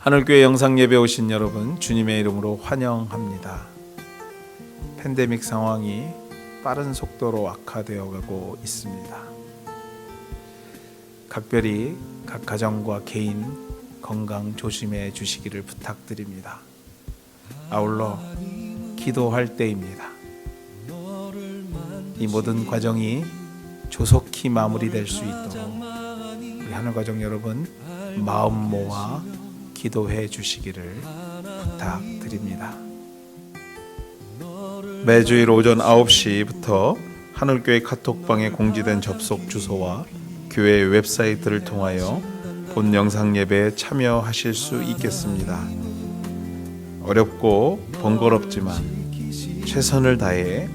하늘교회 영상예배 오신 여러분, 주님의 이름으로 환영합니다. 팬데믹 상황이 빠른 속도로 악화되어 가고 있습니다. 각별히 각 가정과 개인 건강 조심해 주시기를 부탁드립니다. 아울러 기도할 때입니다. 이 모든 과정이 조속히 마무리될 수 있도록 우리 하늘가족 여러분 마음 모아 기도해 주시기를 부탁드립니다. 매주일 오전 9시부터 하늘교회 카톡방에 공지된 접속 주소와 교회 웹사이트를 통하여 본 영상 예배에 참여하실 수 있겠습니다. 어렵고 번거롭지만 최선을 다해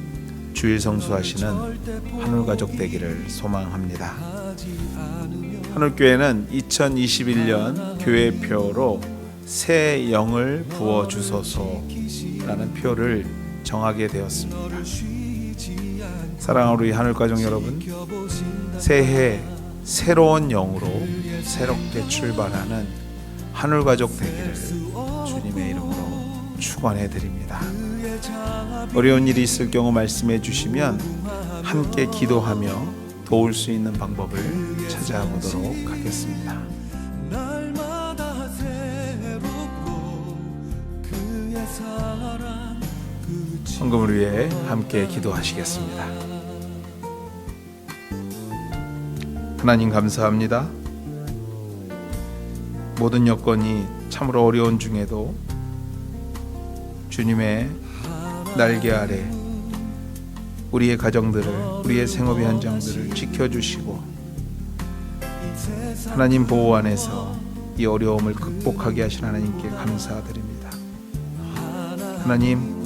주일 성수하시는 하늘가족 되기를 소망합니다. 하늘교회는 2021년 교회표로 새 영을 부어주소서라는 표를 정하게 되었습니다. 사랑하는 우리 하늘가족 여러분, 새해 새로운 영으로 새롭게 출발하는 하늘가족 되기를 주님의 이름으로 축원해 드립니다. 어려운 일이 있을 경우 말씀해 주시면 함께 기도하며 도울 수 있는 방법을 찾아보도록 하겠습니다. 헌금을 위해 함께 기도하시겠습니다. 하나님 감사합니다. 모든 여건이 참으로 어려운 중에도 주님의 날개 아래 우리의 가정들을, 우리의 생업의 현장들을 지켜주시고 하나님 보호 안에서 이 어려움을 극복하게 하신 하나님께 감사드립니다. 하나님,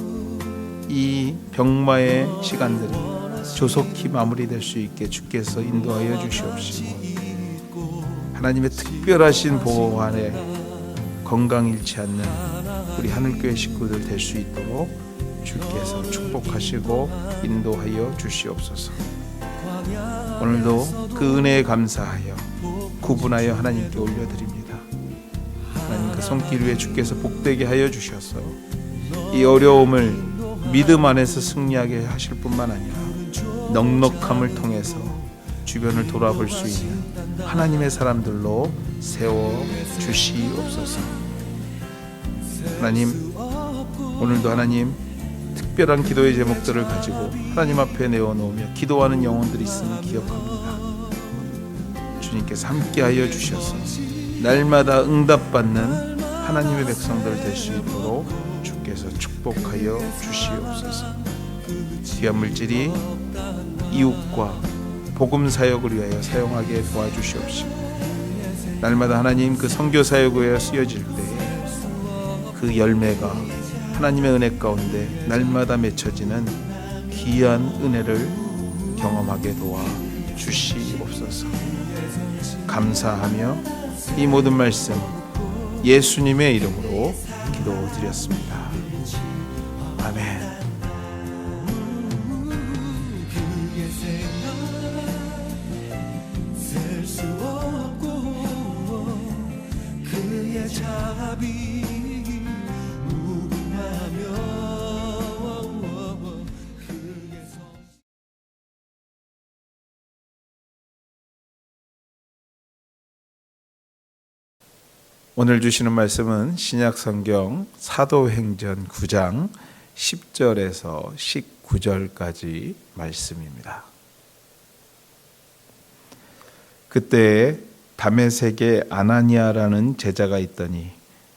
이 병마의 시간들이 조속히 마무리될 수 있게 주께서 인도하여 주시옵시고 하나님의 특별하신 보호 안에 건강 잃지 않는 우리 하늘교회 식구들 될 수 있도록 주께서 축복하시고 인도하여 주시옵소서. 오늘도 그 은혜에 감사하여 구분하여 하나님께 올려드립니다. 하나님 그 손길 위에 주께서 복되게 하여 주셔서 이 어려움을 믿음 안에서 승리하게 하실 뿐만 아니라 넉넉함을 통해서 주변을 돌아볼 수 있는 하나님의 사람들로 세워 주시옵소서. 하나님, 오늘도 하나님 특별한 기도의 제목들을 가지고 하나님 앞에 내어놓으며 기도하는 영혼들이 있음을 기억합니다. 주님께서 함께하여 주셔서 날마다 응답받는 하나님의 백성들 될 수 있도록 주께서 축복하여 주시옵소서. 귀한 물질이 이웃과 복음 사역을 위하여 사용하게 도와주시옵시고 날마다 하나님 그 선교 사역을 위하여 쓰여질 때 그 열매가 하나님의 은혜 가운데 날마다 맺혀지는 귀한 은혜를 경험하게 도와 주시옵소서. 감사하며 이 모든 말씀 예수님의 이름으로 기도드렸습니다. 아멘. 오늘 주시는 말씀은 신약성경 사도행전 9장 10절에서 19절까지 말씀입니다. 그때 다메섹에 아나니아라는 제자가 있더니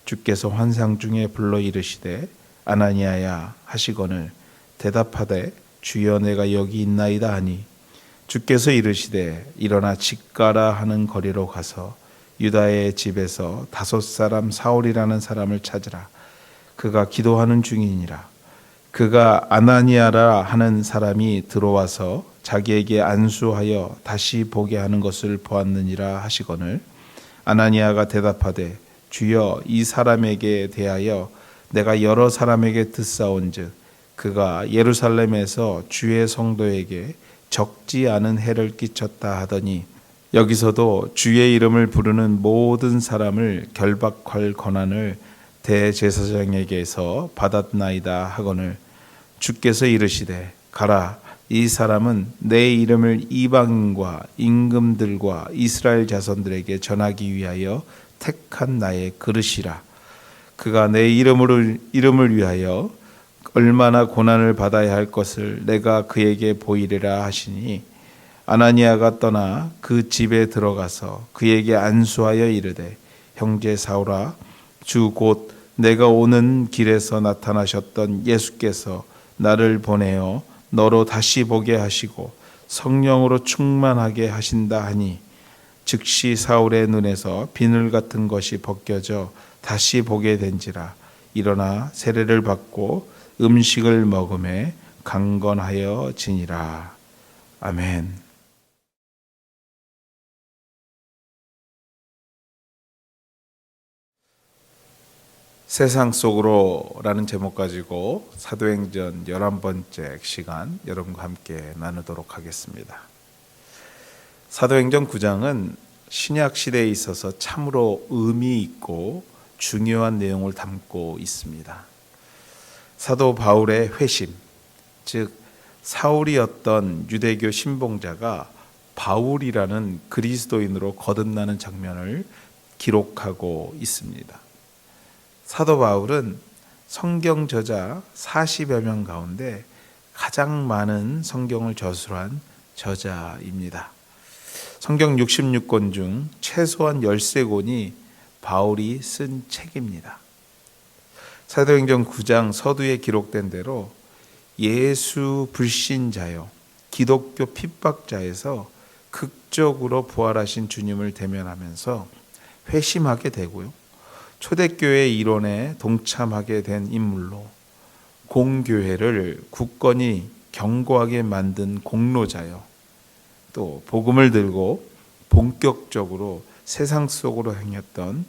주께서 환상 중에 불러 이르시되 아나니아야 하시거늘 대답하되 주여 내가 여기 있나이다 하니 주께서 이르시되 일어나 직가라 하는 거리로 가서 유다의 집에서 5사람 사울이라는 사람을 찾으라. 그가 기도하는 중이니라. 그가 아나니아라 하는 사람이 들어와서 자기에게 안수하여 다시 보게 하는 것을 보았느니라 하시거늘 아나니아가 대답하되 주여 이 사람에게 대하여 내가 여러 사람에게 듣사온즉 그가 예루살렘에서 주의 성도에게 적지 않은 해를 끼쳤다 하더니 여기서도 주의 이름을 부르는 모든 사람을 결박할 권한을 대제사장에게서 받았나이다 하거늘 주께서 이르시되 가라, 이 사람은 내 이름을 이방인과 임금들과 이스라엘 자손들에게 전하기 위하여 택한 나의 그릇이라. 그가 내 이름을 위하여 얼마나 고난을 받아야 할 것을 내가 그에게 보이리라 하시니, 아나니아가 떠나 그 집에 들어가서 그에게 안수하여 이르되, 형제 사울아, 주 곧 내가 오는 길에서 나타나셨던 예수께서 나를 보내어 너로 다시 보게 하시고 성령으로 충만하게 하신다 하니, 즉시 사울의 눈에서 비늘 같은 것이 벗겨져 다시 보게 된지라. 일어나 세례를 받고 음식을 먹음에 강건하여 지니라. 아멘. 세상 속으로라는 제목 가지고 사도행전 11번째 시간 여러분과 함께 나누도록 하겠습니다. 사도행전 9장은 신약 시대에 있어서 참으로 의미 있고 중요한 내용을 담고 있습니다. 사도 바울의 회심, 즉 사울이었던 유대교 신봉자가 바울이라는 그리스도인으로 거듭나는 장면을 기록하고 있습니다. 사도 바울은 성경 저자 40여 명 가운데 가장 많은 성경을 저술한 저자입니다. 성경 66권 중 최소한 13권이 바울이 쓴 책입니다. 사도행전 9장 서두에 기록된 대로 예수 불신자요, 기독교 핍박자에서 극적으로 부활하신 주님을 대면하면서 회심하게 되고요, 초대교회 이론에 동참하게 된 인물로 공교회를 굳건히 견고하게 만든 공로자요, 또 복음을 들고 본격적으로 세상 속으로 행했던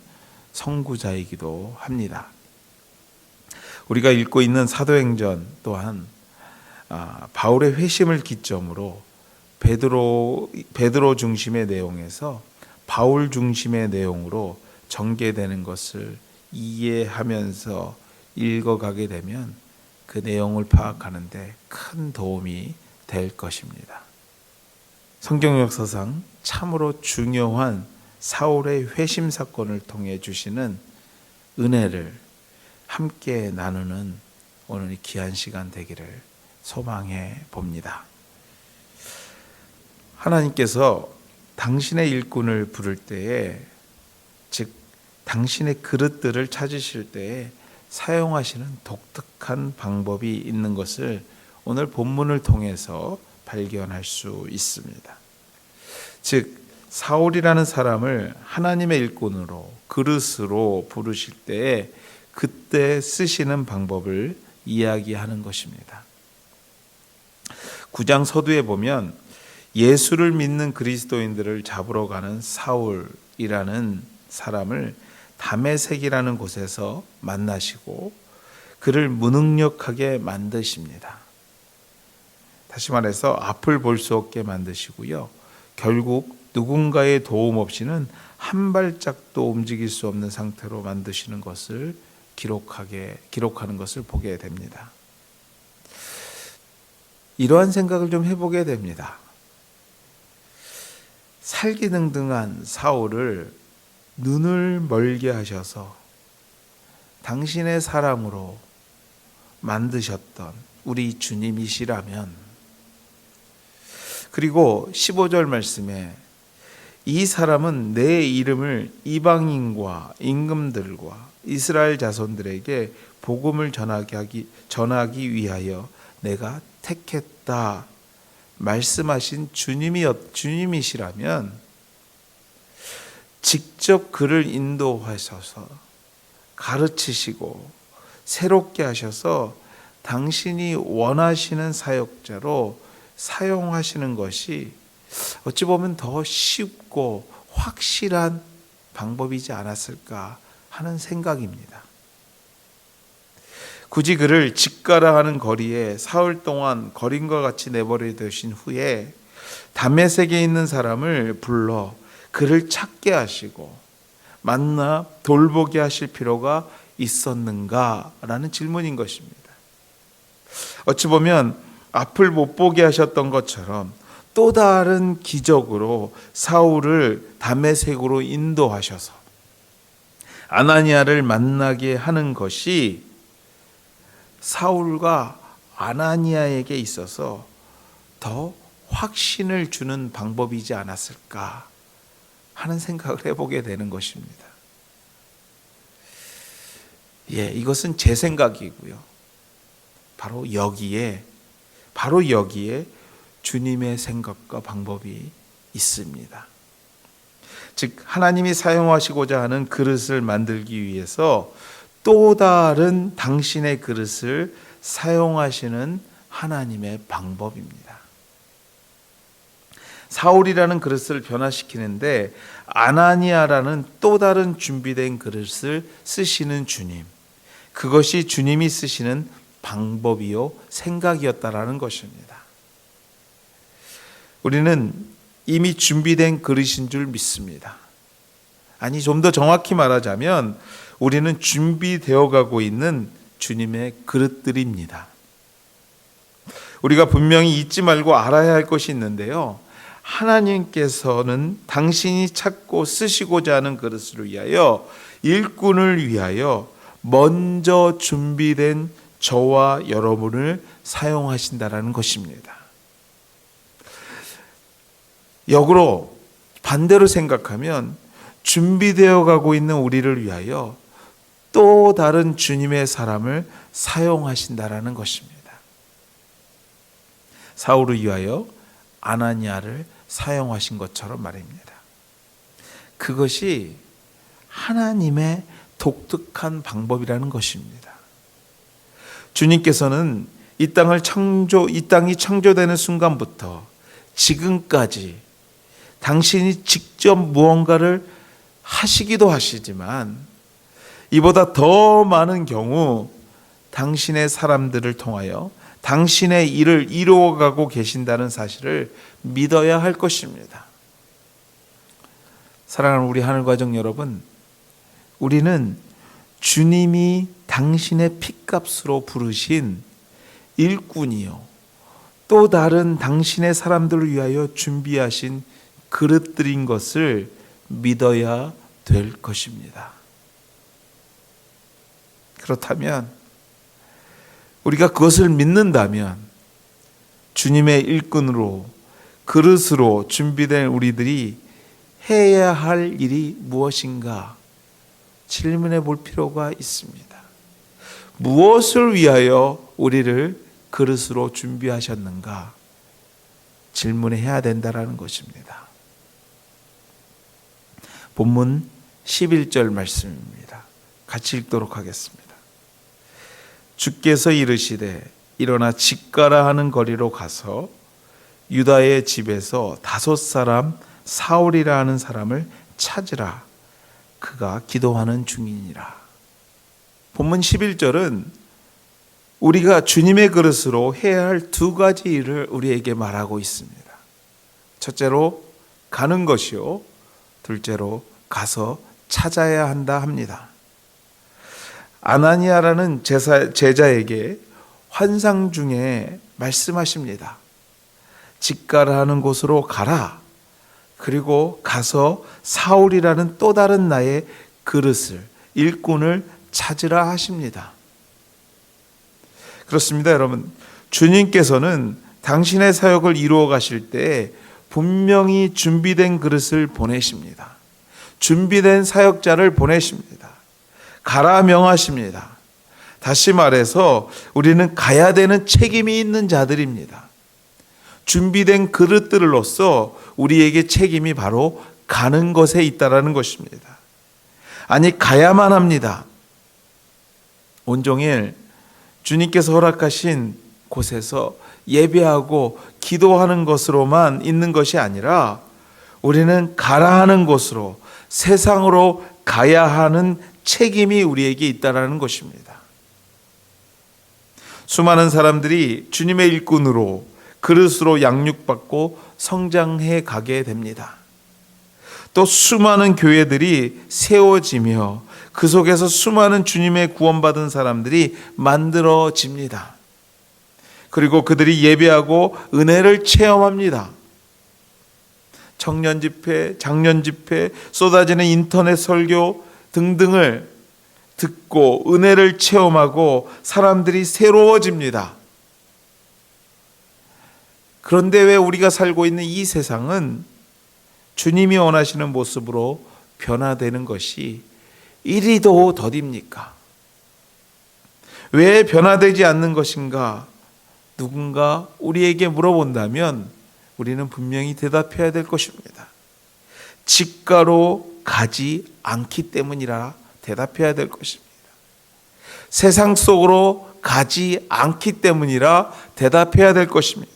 선구자이기도 합니다. 우리가 읽고 있는 사도행전 또한 바울의 회심을 기점으로 베드로 중심의 내용에서 바울 중심의 내용으로 전개되는 것을 이해하면서 읽어가게 되면 그 내용을 파악하는 데 큰 도움이 될 것입니다. 성경 역사상 참으로 중요한 사울의 회심 사건을 통해 주시는 은혜를 함께 나누는 오늘 이 귀한 시간 되기를 소망해 봅니다. 하나님께서 당신의 일꾼을 부를 때에, 즉 당신의 그릇들을 찾으실 때에 사용하시는 독특한 방법이 있는 것을 오늘 본문을 통해서 발견할 수 있습니다. 즉 사울이라는 사람을 하나님의 일꾼으로, 그릇으로 부르실 때에 그때 쓰시는 방법을 이야기하는 것입니다. 9장 서두에 보면 예수를 믿는 그리스도인들을 잡으러 가는 사울이라는 사람을 다메섹이라는 곳에서 만나시고 그를 무능력하게 만드십니다. 다시 말해서 앞을 볼 수 없게 만드시고요, 결국 누군가의 도움 없이는 한 발짝도 움직일 수 없는 상태로 만드시는 것을 기록하는 것을 보게 됩니다. 이러한 생각을 좀 해보게 됩니다. 살기능능한 사울을 눈을 멀게 하셔서 당신의 사람으로 만드셨던 우리 주님이시라면, 그리고 15절 말씀에 이 사람은 내 이름을 이방인과 임금들과 이스라엘 자손들에게 복음을 전하기 위하여 내가 택했다 말씀하신 주님이시라면 직접 그를 인도하셔서 가르치시고 새롭게 하셔서 당신이 원하시는 사역자로 사용하시는 것이 어찌 보면 더 쉽고 확실한 방법이지 않았을까 하는 생각입니다. 굳이 그를 집 가라 하는 거리에 사흘 동안 거린과 같이 내버려 두신 후에 다메섹에 있는 사람을 불러 그를 찾게 하시고 만나 돌보게 하실 필요가 있었는가라는 질문인 것입니다. 어찌 보면 앞을 못 보게 하셨던 것처럼 또 다른 기적으로 사울을 다메섹으로 인도하셔서 아나니아를 만나게 하는 것이 사울과 아나니아에게 있어서 더 확신을 주는 방법이지 않았을까 하는 생각을 해보게 되는 것입니다. 이것은 제 생각이고요. 바로 여기에 주님의 생각과 방법이 있습니다. 즉 하나님이 사용하시고자 하는 그릇을 만들기 위해서 또 다른 당신의 그릇을 사용하시는 하나님의 방법입니다. 사울이라는 그릇을 변화시키는데 아나니아라는 또 다른 준비된 그릇을 쓰시는 주님, 그것이 주님이 쓰시는 방법이요 생각이었다라는 것입니다. 우리는 이미 준비된 그릇인 줄 믿습니다. 아니, 좀 더 정확히 말하자면 우리는 준비되어 가고 있는 주님의 그릇들입니다. 우리가 분명히 잊지 말고 알아야 할 것이 있는데요. 하나님께서는 당신이 찾고 쓰시고자 하는 그릇을 위하여, 일꾼을 위하여 먼저 준비된 저와 여러분을 사용하신다라는 것입니다. 역으로 반대로 생각하면 준비되어 가고 있는 우리를 위하여 또 다른 주님의 사람을 사용하신다라는 것입니다. 사울을 위하여 아나니아를 사용하신 것처럼 말입니다. 그것이 하나님의 독특한 방법이라는 것입니다. 주님께서는 이 땅이 창조되는 순간부터 지금까지 당신이 직접 무언가를 하시기도 하시지만 이보다 더 많은 경우 당신의 사람들을 통하여 당신의 일을 이루어가고 계신다는 사실을 믿어야 할 것입니다. 사랑하는 우리 하늘가족 여러분, 우리는 주님이 당신의 핏값으로 부르신 일꾼이요, 또 다른 당신의 사람들을 위하여 준비하신 그릇들인 것을 믿어야 될 것입니다. 그렇다면 우리가 그것을 믿는다면 주님의 일꾼으로, 그릇으로 준비된 우리들이 해야 할 일이 무엇인가 질문해 볼 필요가 있습니다. 무엇을 위하여 우리를 그릇으로 준비하셨는가 질문해야 된다라는 것입니다. 본문 11절 말씀입니다. 같이 읽도록 하겠습니다. 주께서 이르시되 일어나 집가라 하는 거리로 가서 유다의 집에서 5 사울이라 하는 사람을 찾으라. 그가 기도하는 중이니라. 본문 11절은 우리가 주님의 그릇으로 해야 할 2가지 일을 우리에게 말하고 있습니다. 첫째로 가는 것이요, 둘째로 가서 찾아야 한다 합니다. 아나니아라는 제자에게 환상 중에 말씀하십니다. 집가라 하는 곳으로 가라. 그리고 가서 사울이라는 또 다른 나의 그릇을, 일꾼을 찾으라 하십니다. 그렇습니다, 여러분. 주님께서는 당신의 사역을 이루어 가실 때 분명히 준비된 그릇을 보내십니다. 준비된 사역자를 보내십니다. 가라 명하십니다. 다시 말해서 우리는 가야 되는 책임이 있는 자들입니다. 준비된 그릇들로서 우리에게 책임이 바로 가는 것에 있다라는 것입니다. 아니, 가야만 합니다. 온종일 주님께서 허락하신 곳에서 예배하고 기도하는 것으로만 있는 것이 아니라 우리는 가라 하는 곳으로, 세상으로 가야 하는 책임이 우리에게 있다라는 것입니다. 수많은 사람들이 주님의 일꾼으로, 그릇으로 양육받고 성장해 가게 됩니다. 또 수많은 교회들이 세워지며 그 속에서 수많은 주님의 구원받은 사람들이 만들어집니다. 그리고 그들이 예배하고 은혜를 체험합니다. 청년 집회, 장년 집회, 쏟아지는 인터넷 설교 등등을 듣고 은혜를 체험하고 사람들이 새로워집니다. 그런데 왜 우리가 살고 있는 이 세상은 주님이 원하시는 모습으로 변화되는 것이 이리도 더딥니까? 왜 변화되지 않는 것인가? 누군가 우리에게 물어본다면 우리는 분명히 대답해야 될 것입니다. 직가로 가지 않기 때문이라 대답해야 될 것입니다. 세상 속으로 가지 않기 때문이라 대답해야 될 것입니다.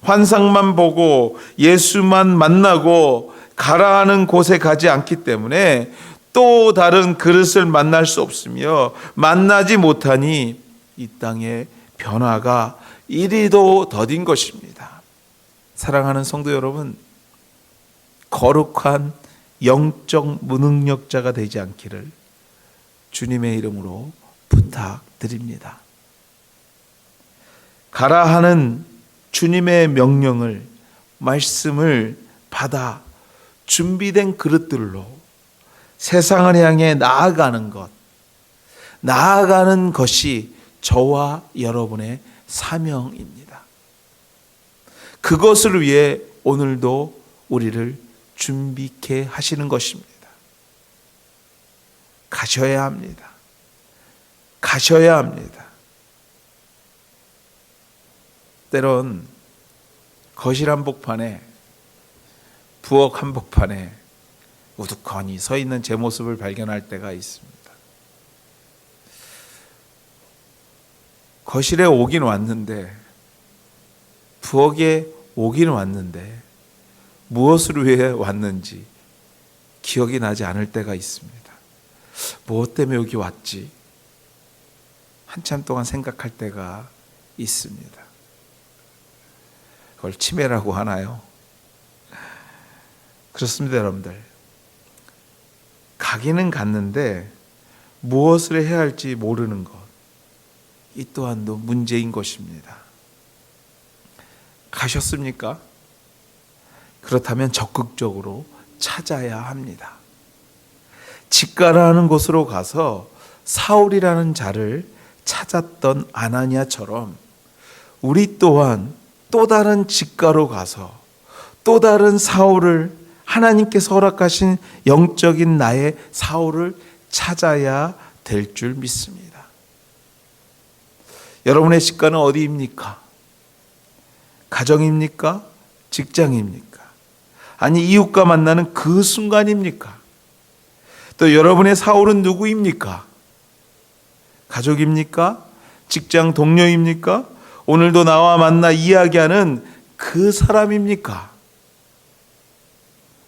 환상만 보고 예수만 만나고 가라 하는 곳에 가지 않기 때문에 또 다른 그릇을 만날 수 없으며 만나지 못하니 이 땅의 변화가 이리도 더딘 것입니다. 사랑하는 성도 여러분, 거룩한 영적 무능력자가 되지 않기를 주님의 이름으로 부탁드립니다. 가라 하는 주님의 명령을, 말씀을 받아 준비된 그릇들로 세상을 향해 나아가는 것이 저와 여러분의 사명입니다. 그것을 위해 오늘도 우리를 준비케 하시는 것입니다. 가셔야 합니다. 가셔야 합니다. 때론 거실 한복판에, 부엌 한복판에 우두커니 서 있는 제 모습을 발견할 때가 있습니다. 거실에 오긴 왔는데, 부엌에 오긴 왔는데 무엇을 위해 왔는지 기억이 나지 않을 때가 있습니다. 무엇 때문에 여기 왔지? 한참 동안 생각할 때가 있습니다. 그걸 치매라고 하나요? 그렇습니다, 여러분들. 가기는 갔는데 무엇을 해야 할지 모르는 것, 이 또한도 문제인 것입니다. 가셨습니까? 그렇다면 적극적으로 찾아야 합니다. 직가라는 곳으로 가서 사울이라는 자를 찾았던 아나니아처럼 우리 또한 또 다른 직가로 가서 또 다른 사울을, 하나님께서 허락하신 영적인 나의 사울을 찾아야 될 줄 믿습니다. 여러분의 직가는 어디입니까? 가정입니까? 직장입니까? 아니, 이웃과 만나는 그 순간입니까? 또 여러분의 사울은 누구입니까? 가족입니까? 직장 동료입니까? 오늘도 나와 만나 이야기하는 그 사람입니까?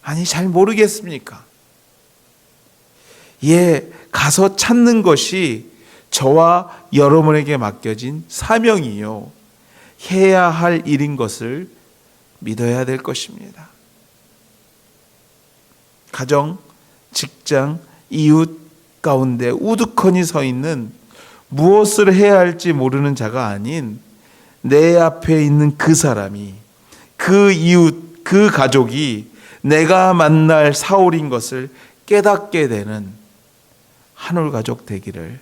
아니, 잘 모르겠습니까? 예, 가서 찾는 것이 저와 여러분에게 맡겨진 사명이요, 해야 할 일인 것을 믿어야 될 것입니다. 가정, 직장, 이웃 가운데 우두커니 서 있는, 무엇을 해야 할지 모르는 자가 아닌 내 앞에 있는 그 사람이, 그 이웃, 그 가족이 내가 만날 사울인 것을 깨닫게 되는 한올 가족 되기를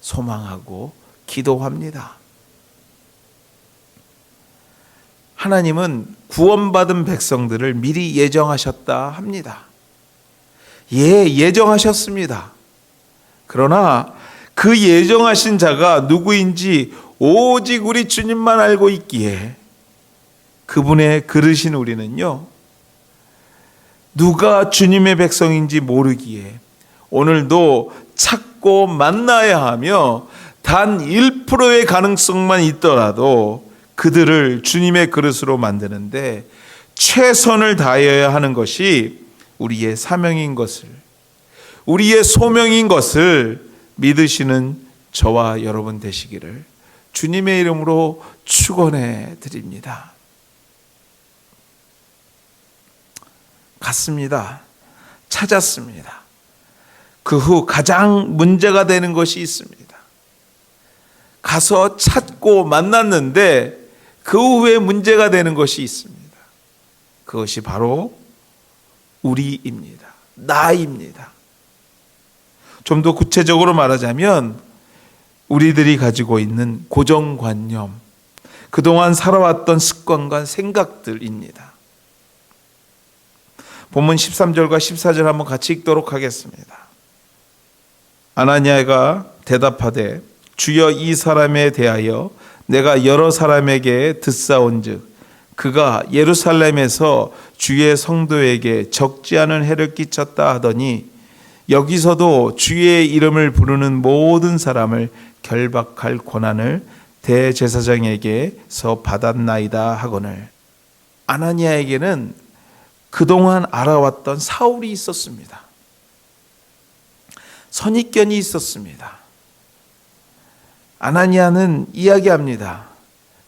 소망하고 기도합니다. 하나님은 구원받은 백성들을 미리 예정하셨다 합니다. 예, 예정하셨습니다. 그러나 그 예정하신 자가 누구인지 오직 우리 주님만 알고 있기에 그분의 그르신 우리는요, 누가 주님의 백성인지 모르기에 오늘도 찾고 만나야 하며 단 1%의 가능성만 있더라도 그들을 주님의 그릇으로 만드는데 최선을 다해야 하는 것이 우리의 사명인 것을, 우리의 소명인 것을 믿으시는 저와 여러분 되시기를 주님의 이름으로 축원해 드립니다. 갔습니다. 찾았습니다. 그 후 가장 문제가 되는 것이 있습니다. 가서 찾고 만났는데 그 후에 문제가 되는 것이 있습니다. 그것이 바로 우리입니다. 나입니다. 좀 더 구체적으로 말하자면 우리들이 가지고 있는 고정관념, 그동안 살아왔던 습관과 생각들입니다. 본문 13절과 14절 한번 같이 읽도록 하겠습니다. 아나니아가 대답하되 주여 이 사람에 대하여 내가 여러 사람에게 듣사온즉 그가 예루살렘에서 주의 성도에게 적지 않은 해를 끼쳤다 하더니 여기서도 주의 이름을 부르는 모든 사람을 결박할 권한을 대제사장에게서 받았나이다 하거늘. 아나니아에게는 그동안 알아왔던 사울이 있었습니다. 선입견이 있었습니다. 아나니아는 이야기합니다.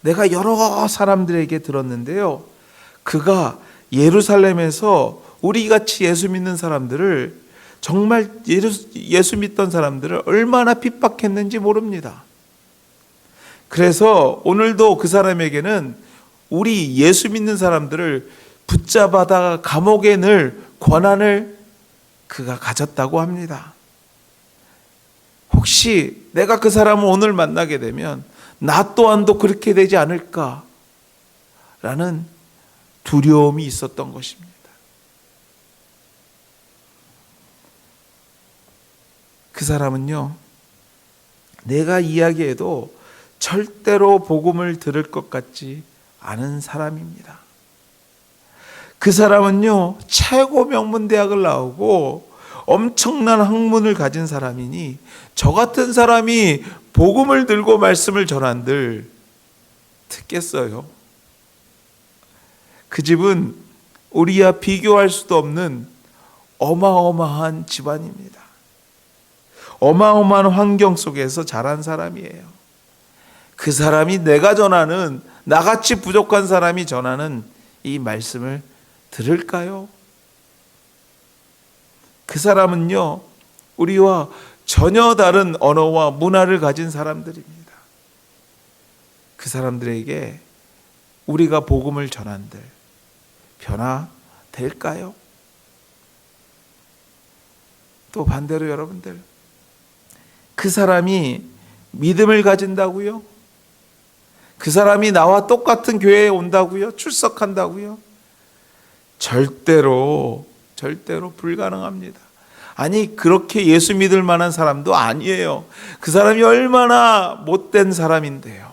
내가 여러 사람들에게 들었는데요, 그가 예루살렘에서 우리같이 예수 믿는 사람들을, 정말 예수 믿던 사람들을 얼마나 핍박했는지 모릅니다. 그래서 오늘도 그 사람에게는 우리 예수 믿는 사람들을 붙잡아다 감옥에 넣을 권한을 그가 가졌다고 합니다. 혹시 내가 그 사람을 오늘 만나게 되면 나 또한도 그렇게 되지 않을까라는 두려움이 있었던 것입니다. 그 사람은요, 내가 이야기해도 절대로 복음을 들을 것 같지 않은 사람입니다. 그 사람은요, 최고 명문대학을 나오고 엄청난 학문을 가진 사람이니 저 같은 사람이 복음을 들고 말씀을 전한들 듣겠어요? 그 집은 우리와 비교할 수도 없는 어마어마한 집안입니다. 어마어마한 환경 속에서 자란 사람이에요. 그 사람이 내가 전하는, 나같이 부족한 사람이 전하는 이 말씀을 들을까요? 그 사람은요, 우리와 전혀 다른 언어와 문화를 가진 사람들입니다. 그 사람들에게 우리가 복음을 전한들 변화될까요? 또 반대로 여러분들, 그 사람이 믿음을 가진다고요? 그 사람이 나와 똑같은 교회에 온다고요? 출석한다고요? 절대로 불가능합니다. 아니, 그렇게 예수 믿을 만한 사람도 아니에요. 그 사람이 얼마나 못된 사람인데요.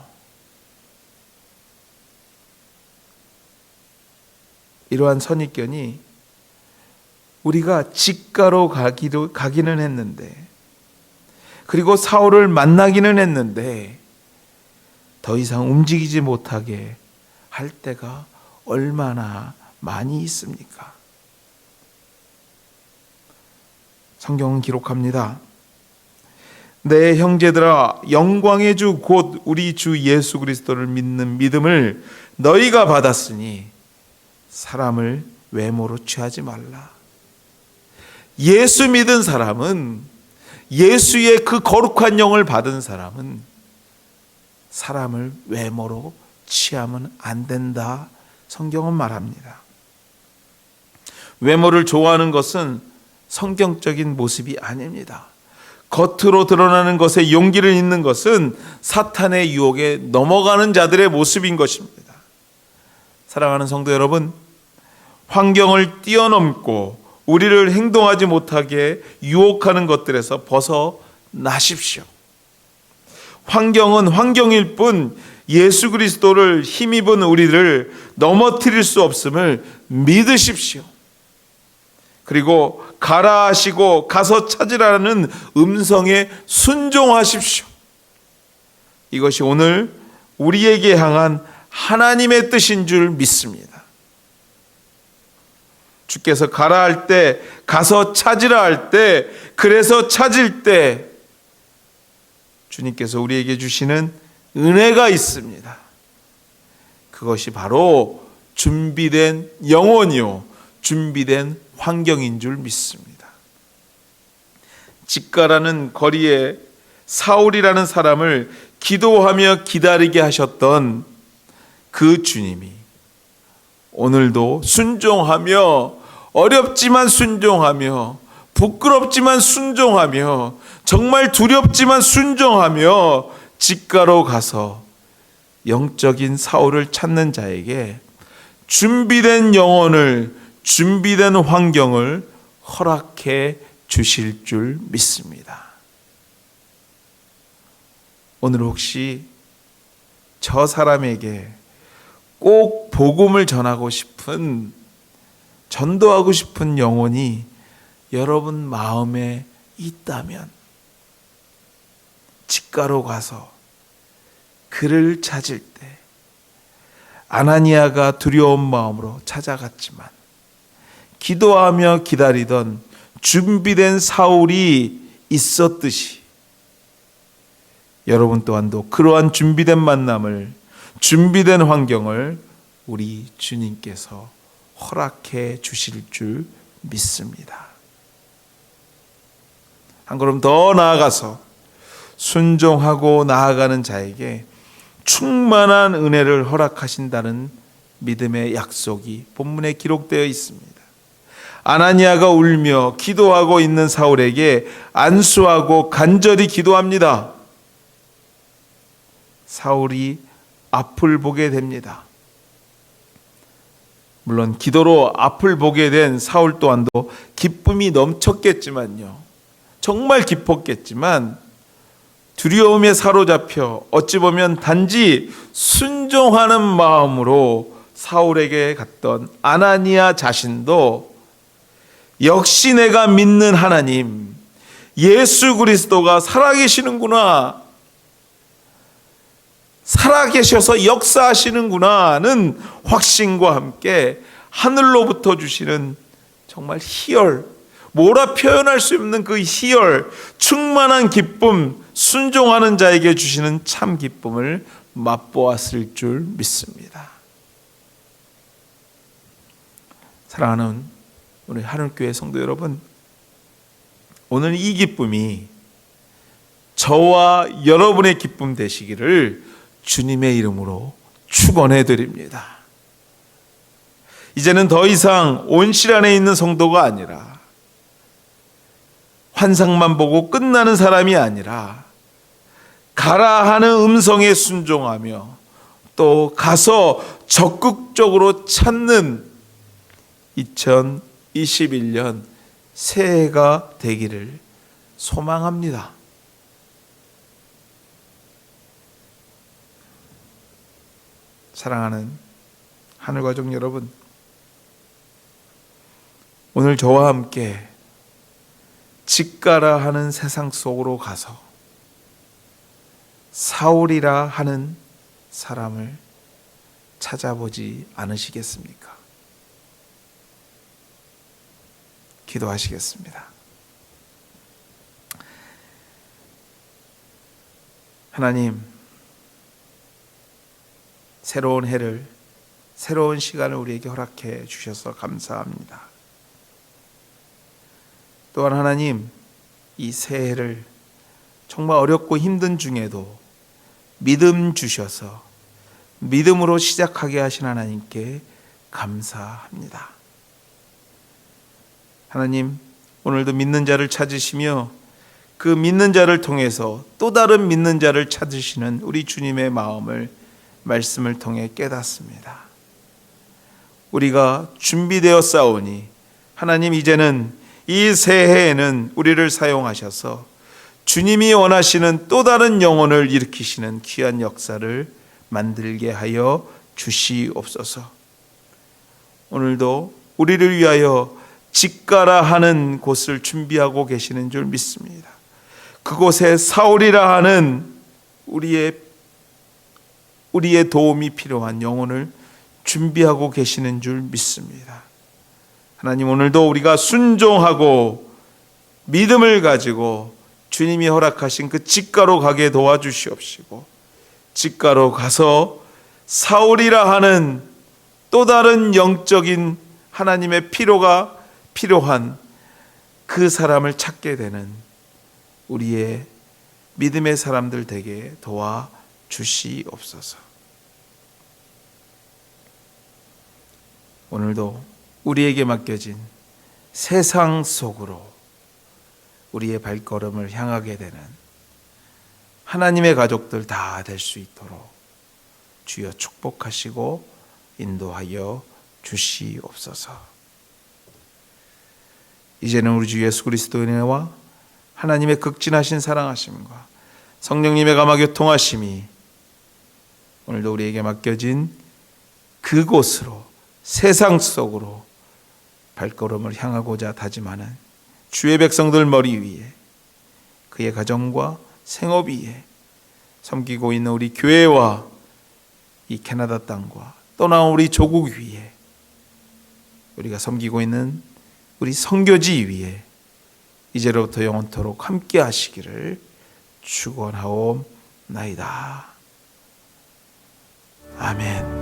이러한 선입견이 우리가 직가로 가기는 했는데, 그리고 사울을 만나기는 했는데 더 이상 움직이지 못하게 할 때가 얼마나 많이 있습니까? 성경은 기록합니다. 내 형제들아, 영광의 주 곧 우리 주 예수 그리스도를 믿는 믿음을 너희가 받았으니 사람을 외모로 취하지 말라. 예수 믿은 사람은, 예수의 그 거룩한 영을 받은 사람은 사람을 외모로 취하면 안 된다. 성경은 말합니다. 외모를 좋아하는 것은 성경적인 모습이 아닙니다. 겉으로 드러나는 것에 용기를 잇는 것은 사탄의 유혹에 넘어가는 자들의 모습인 것입니다. 사랑하는 성도 여러분, 환경을 뛰어넘고 우리를 행동하지 못하게 유혹하는 것들에서 벗어나십시오. 환경은 환경일 뿐 예수 그리스도를 힘입은 우리를 넘어뜨릴 수 없음을 믿으십시오. 그리고 가라 하시고 가서 찾으라는 음성에 순종하십시오. 이것이 오늘 우리에게 향한 하나님의 뜻인 줄 믿습니다. 주께서 가라 할 때, 가서 찾으라 할 때, 그래서 찾을 때 주님께서 우리에게 주시는 은혜가 있습니다. 그것이 바로 준비된 영혼이요, 준비된 환경인 줄 믿습니다. 직가라는 거리에 사울이라는 사람을 기도하며 기다리게 하셨던 그 주님이 오늘도 순종하며, 어렵지만 순종하며, 부끄럽지만 순종하며, 정말 두렵지만 순종하며 직가로 가서 영적인 사울을 찾는 자에게 준비된 영혼을, 준비된 환경을 허락해 주실 줄 믿습니다. 오늘 혹시 저 사람에게 꼭 복음을 전하고 싶은, 전도하고 싶은 영혼이 여러분 마음에 있다면 직가로 가서 그를 찾을 때 아나니아가 두려운 마음으로 찾아갔지만 기도하며 기다리던 준비된 사울이 있었듯이 여러분 또한도 그러한 준비된 만남을, 준비된 환경을 우리 주님께서 허락해 주실 줄 믿습니다. 한 걸음 더 나아가서 순종하고 나아가는 자에게 충만한 은혜를 허락하신다는 믿음의 약속이 본문에 기록되어 있습니다. 아나니아가 울며 기도하고 있는 사울에게 안수하고 간절히 기도합니다. 사울이 앞을 보게 됩니다. 물론 기도로 앞을 보게 된 사울 또한도 기쁨이 넘쳤겠지만요, 정말 기뻤겠지만 두려움에 사로잡혀 어찌 보면 단지 순종하는 마음으로 사울에게 갔던 아나니아 자신도 역시 내가 믿는 하나님, 예수 그리스도가 살아계시는구나, 살아계셔서 역사하시는구나는 확신과 함께 하늘로부터 주시는 정말 희열, 뭐라 표현할 수 없는 그 희열, 충만한 기쁨, 순종하는 자에게 주시는 참 기쁨을 맛보았을 줄 믿습니다. 사랑하는 우리 하늘교회 성도 여러분, 오늘 이 기쁨이 저와 여러분의 기쁨 되시기를 주님의 이름으로 축원해 드립니다. 이제는 더 이상 온실 안에 있는 성도가 아니라, 환상만 보고 끝나는 사람이 아니라 가라 하는 음성에 순종하며 또 가서 적극적으로 찾는 2021년 새해가 되기를 소망합니다. 사랑하는 하늘가족 여러분, 오늘 저와 함께 직가라 하는 세상 속으로 가서 사울이라 하는 사람을 찾아보지 않으시겠습니까? 기도하시겠습니다. 하나님, 새로운 해를, 새로운 시간을 우리에게 허락해 주셔서 감사합니다. 또한 하나님, 이 새해를 정말 어렵고 힘든 중에도 믿음 주셔서 믿음으로 시작하게 하신 하나님께 감사합니다. 하나님, 오늘도 믿는 자를 찾으시며 그 믿는 자를 통해서 또 다른 믿는 자를 찾으시는 우리 주님의 마음을 말씀을 통해 깨닫습니다. 우리가 준비되어 싸우니 하나님, 이제는 이 새해에는 우리를 사용하셔서 주님이 원하시는 또 다른 영혼을 일으키시는 귀한 역사를 만들게 하여 주시옵소서. 오늘도 우리를 위하여 직가라 하는 곳을 준비하고 계시는 줄 믿습니다. 그곳에 사울이라 하는 우리의 도움이 필요한 영혼을 준비하고 계시는 줄 믿습니다. 하나님, 오늘도 우리가 순종하고 믿음을 가지고 주님이 허락하신 그 직가로 가게 도와주시옵시고, 직가로 가서 사울이라 하는 또 다른 영적인 하나님의 피로가 필요한 그 사람을 찾게 되는 우리의 믿음의 사람들 되게 도와주시옵소서. 오늘도 우리에게 맡겨진 세상 속으로 우리의 발걸음을 향하게 되는 하나님의 가족들 다 될 수 있도록 주여 축복하시고 인도하여 주시옵소서. 이제는 우리 주 예수 그리스도의 은혜와 하나님의 극진하신 사랑하심과 성령님의 감화교통하심이 오늘도 우리에게 맡겨진 그곳으로, 세상 속으로 발걸음을 향하고자 다짐하는 주의 백성들 머리 위에, 그의 가정과 생업 위에, 섬기고 있는 우리 교회와 이 캐나다 땅과 떠나온 우리 조국 위에, 우리가 섬기고 있는 우리 선교지 위에 이제로부터 영원토록 함께 하시기를 축원하옵나이다. 아멘.